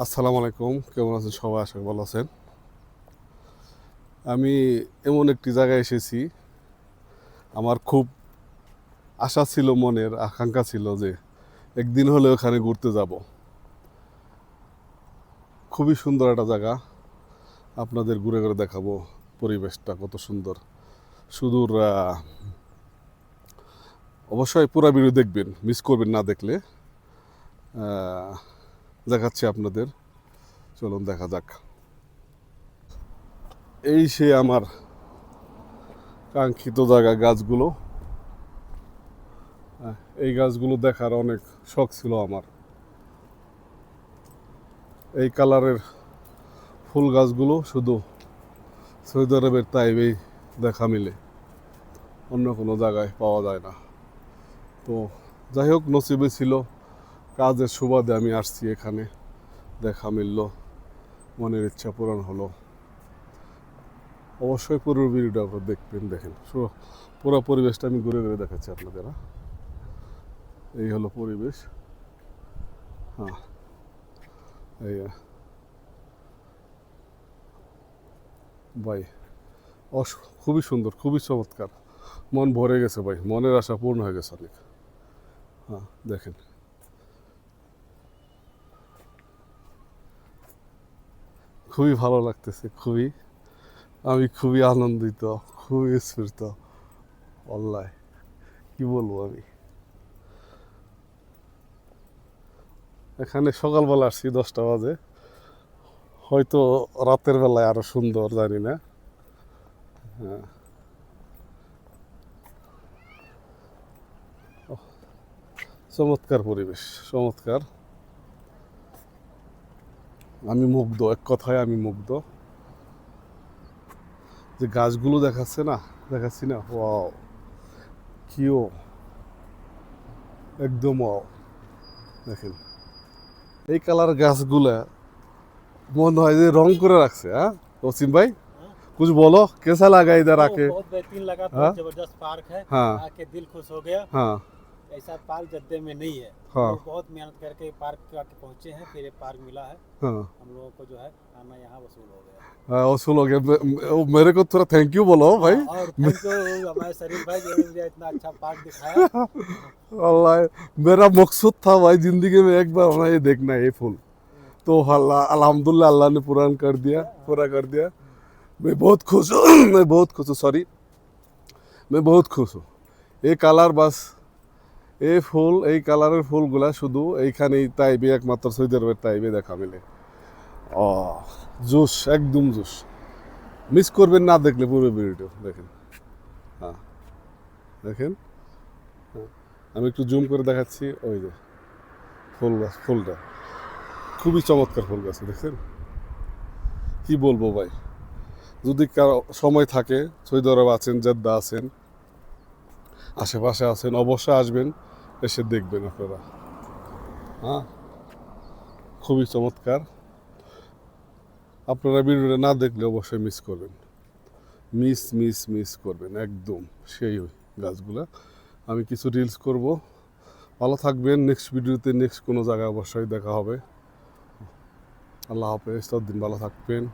আসসালামু আলাইকুম, কেমন আছেন সবাই? আশা করি ভালো আছেন। আমি এমন একটি জায়গায় এসেছি, আমার খুব আশা ছিল, মনের আকাঙ্ক্ষা ছিল যে একদিন হলে ওখানে ঘুরতে যাব। খুবই সুন্দর একটা জায়গা, আপনাদের ঘুরে ঘুরে দেখাবো পরিবেশটা কত সুন্দর। সুদূর অবশ্যই পুরো ভিডিও দেখবেন, মিস করবেন না দেখলে। দেখাচ্ছি আপনাদের, চলুন দেখা যাক। এই সে আমার কাঙ্ক্ষিত জায়গা, গাছগুলো। এই গাছগুলো দেখার অনেক শখ ছিল আমার। এই কালারের ফুল গাছগুলো শুধু সৌদি আরবের তাইবেই দেখা মিলে, অন্য কোনো জায়গায় পাওয়া যায় না। তো যাই হোক, নসিবে ছিল, কাজের সুবাদে আমি আসছি এখানে, দেখা মিলল, মনের ইচ্ছা পূরণ হলো। অবশ্যই পুরো ভিডিওটা আপনারা দেখবেন, দেখেন পুরো পরিবেশটা আমি ঘুরে ঘুরে দেখাচ্ছি আপনাদের। এই হলো পরিবেশ। হ্যাঁ, এই ভাই, খুবই সুন্দর, খুবই চমৎকার। মন ভরে গেছে ভাই, মনের আশা পূর্ণ হয়ে গেছে অনেক। হ্যাঁ, দেখেন, খুবই ভালো লাগতেছে, খুবই। আমি খুবই আনন্দিত, খুবই স্ফূর্ত। আল্লাহ, কি বলবো আমি। এখানে সকালবেলা আসছি 10টা বাজে, হয়তো রাতের বেলায় আরো সুন্দর, জানি না। হ্যাঁ, চমৎকার পরিবেশ, চমৎকার। আমি মুগ্ধ, এক কথায় আমি মুগ্ধ। যে গাছগুলো দেখাচ্ছে না, দেখাচ্ছি না, ওয়াও, কিও, একদম ওয়াও। দেখেন, এই কালার গাছগুলা মনে হয় যে রং করে রাখছে। হ্যাঁ ওসিম भाई, कुछ बोलो, कैसा लगा इधर तो आके? बहुत बेहतरीन लगा, हाँ बहुत जबरदस्त पार्क है। हाँ आके दिल खुश हो गया। हाँ ऐसा पार्क जद्दे में नहीं है। हम हाँ लोग बहुत मेहनत करके पार्क आके पहुंचे हैं, फिर ये पार्क मिला है। हाँ हम लोगों को जो है आना यहाँ वसूल हो गया। हाँ, वसूल हो गया। मेरे को थोड़ा थैंक यू बोलो भाई। हाँ, और थैंक यू हमारे शरीफ भाई जिन्होंने मुझे इतना अच्छा पार्क दिखाया। अल्लाह, मेरा मकसद था भाई जिंदगी में एक बार होना ये देखना है, ये फूल। तो अल्लाह, अल्हम्दुलिल्लाह, अल्लाह ने पूरा कर दिया, पूरा कर दिया। मैं बहुत खुश हूँ। मैं बहुत खुश हूँ, सॉरी, मैं बहुत खुश हूँ। এই কালার বাস, এই ফুল, এই কালারের ফুলগুলা শুধু এইখানেই তাইবে, একমাত্র সৌদি আরবের তাইবে দেখা মিলে। ও, জুস, একদম জুস। মিস করবেন না দেখলে পুরো ভিডিও দেখেন। হ্যাঁ, দেখেন। হ্যাঁ, আমি একটু জুম করে দেখাচ্ছি। ওই যে ফুল গাছ, ফুলটা খুবই চমৎকার ফুল গাছ, দেখছেন? কি বলবো ভাই, যদি কারো সময় থাকে, সৌদি আরব আছেন, জেদ্দা আছেন, আশেপাশে আছেন, অবশ্যই আসবেন, এসে দেখবেন আপনারা। হ্যাঁ, খুবই চমৎকার। আপনারা ভিডিওটা না দেখলে অবশ্যই মিস করবেন, মিস করবেন একদম। সেই গাছগুলা আমি কিছু রিলস করব। ভালো থাকবেন, নেক্সট ভিডিওতে নেক্সট কোনো জায়গায় অবশ্যই দেখা হবে। আল্লাহ হাফেজ, ততদিন ভালো থাকবেন।